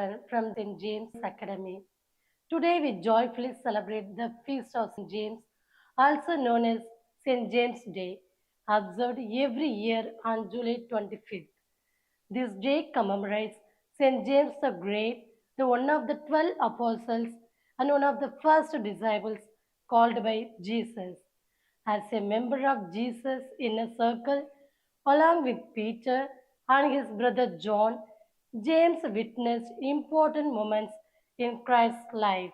everyone from St. James Academy. Today we joyfully celebrate the feast of St. James, also known as St. James Day, observed every year on July 25th. This day commemorates St. James the Great, the one of the 12 apostles and one of the first disciples called by Jesus. As a member of Jesus' inner circle, along with Peter and his brother John, James witnessed important moments in Christ's life.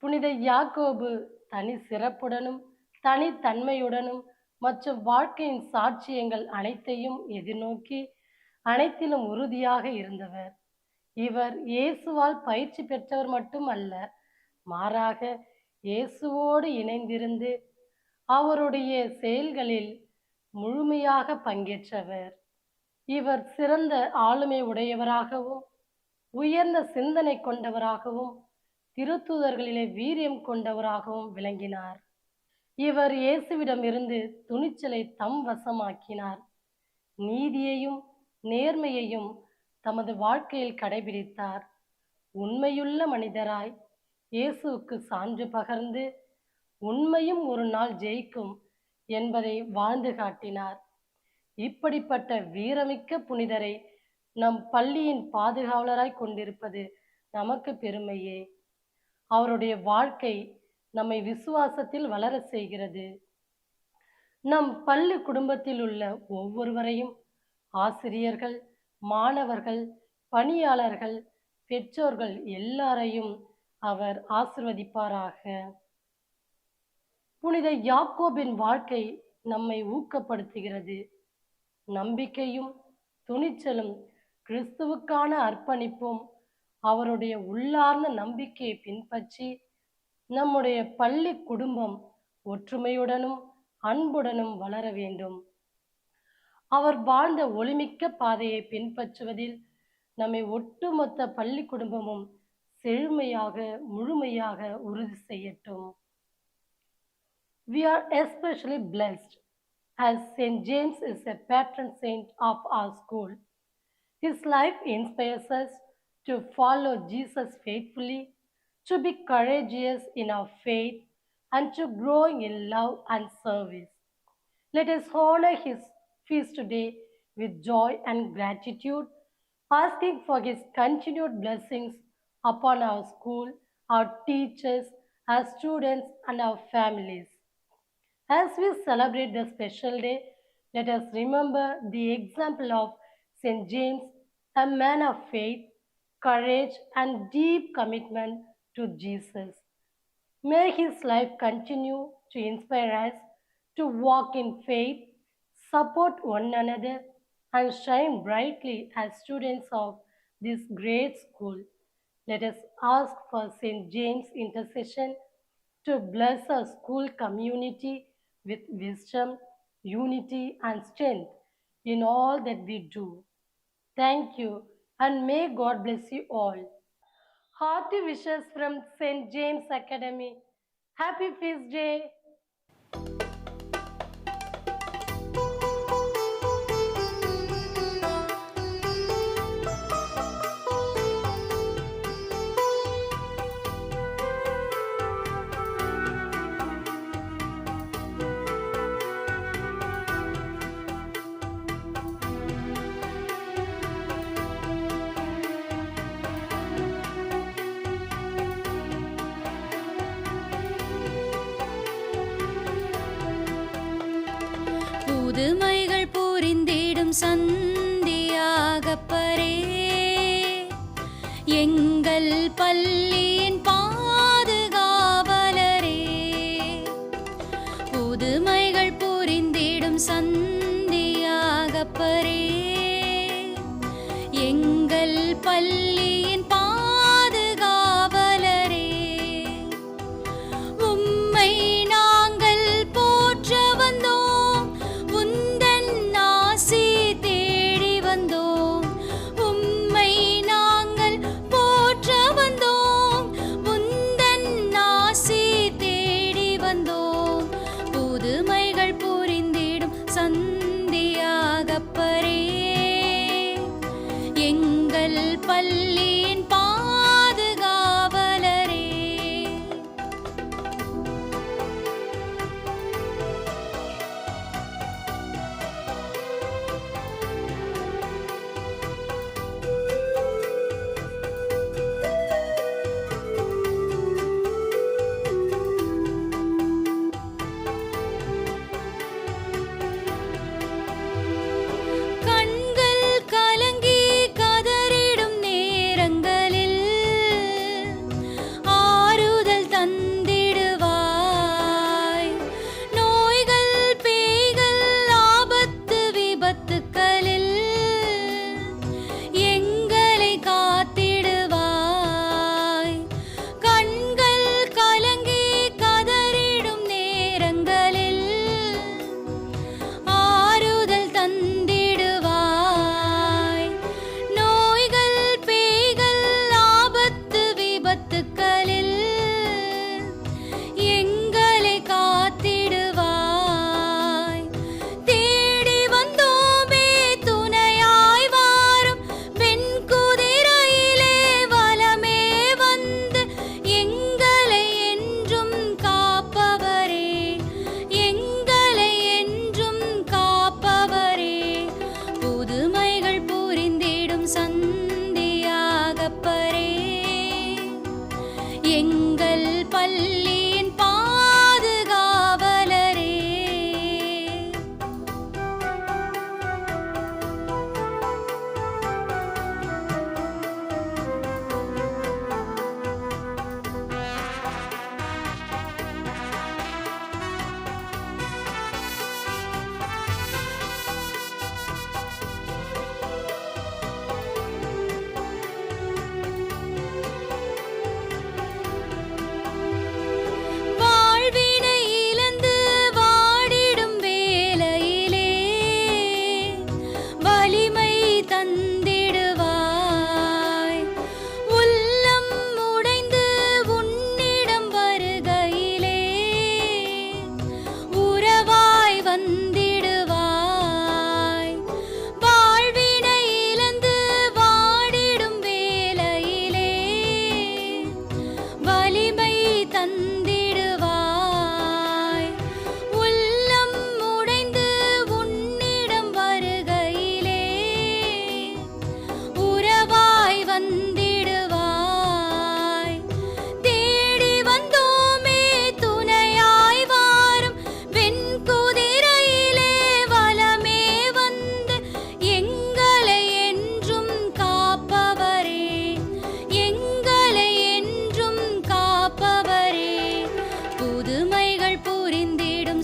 புனித யாக்கோபு தனி சிறப்புடனும் தனித்தன்மையுடனும் மற்றும் வாழ்க்கையின் சாட்சியங்கள் அனைத்தையும் எதிர்நோக்கி அனைத்திலும் உறுதியாக இருந்தவர். இவர் இயேசுவால் பயிற்சி பெற்றவர் மட்டும் அல்ல, மாறாக இயேசுவோடு இணைந்திருந்து அவருடைய செயல்களில் முழுமையாக பங்கேற்றவர். இவர் சிறந்த ஆளுமை உடையவராகவும் உயர்ந்த சிந்தனை கொண்டவராகவும் திருத்தூதர்களிலே வீரியம் கொண்டவராகவும் விளங்கினார். இவர் இயேசுவிடம் இருந்து துணிச்சலை தம் வசமாக்கினார். நீதியையும் நேர்மையையும் தமது வாழ்க்கையில் கடைபிடித்தார். உண்மையுள்ள மனிதராய் இயேசுவுக்கு சான்று பகர்ந்து உண்மையும் ஒரு நாள் ஜெயிக்கும் என்பதை வாழ்ந்து காட்டினார். இப்படிப்பட்ட வீரமிக்க புனிதரை நம் பள்ளியின் பாதுகாவலராய் கொண்டிருப்பது நமக்கு பெருமையே. அவருடைய வாழ்க்கை நம்மை விசுவாசத்தில் வளர செய்கிறது. நம் பள்ளி குடும்பத்தில் உள்ள ஒவ்வொருவரையும் ஆசிரியர்கள், மாணவர்கள், பணியாளர்கள், பெற்றோர்கள் எல்லாரையும் அவர் ஆசிர்வதிப்பாராக. புனித யாக்கோபின் வாழ்க்கை நம்மை ஊக்கப்படுத்துகிறது. நம்பிக்கையும் துணிச்சலும் கிறிஸ்துவுக்கான அர்ப்பணிப்பும் அவருடைய உள்ளார்ந்த நம்பிக்கையை பின்பற்றி நம்முடைய பள்ளி குடும்பம் ஒற்றுமையுடனும் அன்புடனும் வளர வேண்டும். அவர் வாழ்ந்த ஒளிமிக்க பாதையை பின்பற்றுவதில் நம்மை ஒட்டுமொத்த பள்ளி குடும்பமும் செழுமையாக முழுமையாக உறுதி செய்யட்டும். We are especially blessed as St. James is a patron saint of our school. His life inspires us to follow Jesus faithfully, to be courageous in our faith, and to grow in love and service. Let us honor his feast today with joy and gratitude, asking for his continued blessings upon our school, our teachers, our students, and our families. As we celebrate the special day, let us remember the example of St. James, a man of faith, courage, and deep commitment to Jesus. May his life continue to inspire us to walk in faith, support one another, and shine brightly as students of this great school. Let us ask for St. James' intercession to bless our school community with wisdom, unity, and strength in all that we do. Thank you, and may God bless you all. Hearty wishes from St. James Academy. Happy Feast Day! புதுமைகள் புரிந்திடும் சந்தியாகப்பரே, எங்கள் பள்ளியின் பாதுகாவலரே. புதுமைகள் புரிந்திடும் சந்தியாகப்பரே, எங்கள் பள்ளியின் பாதுகாவலரே. உம்மை நாங்கள் போற்ற வந்தோம், உந்தன் ஆசி தேடி வந்தோம். உம்மை நாங்கள் போற்ற வந்தோம், உந்தன் ஆசி தேடி வந்தோம். புதுமைகள் புரிந்திடும் சந்தியாகப்பரே, எங்கள் பள்ளியின்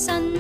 சந்தோஷம்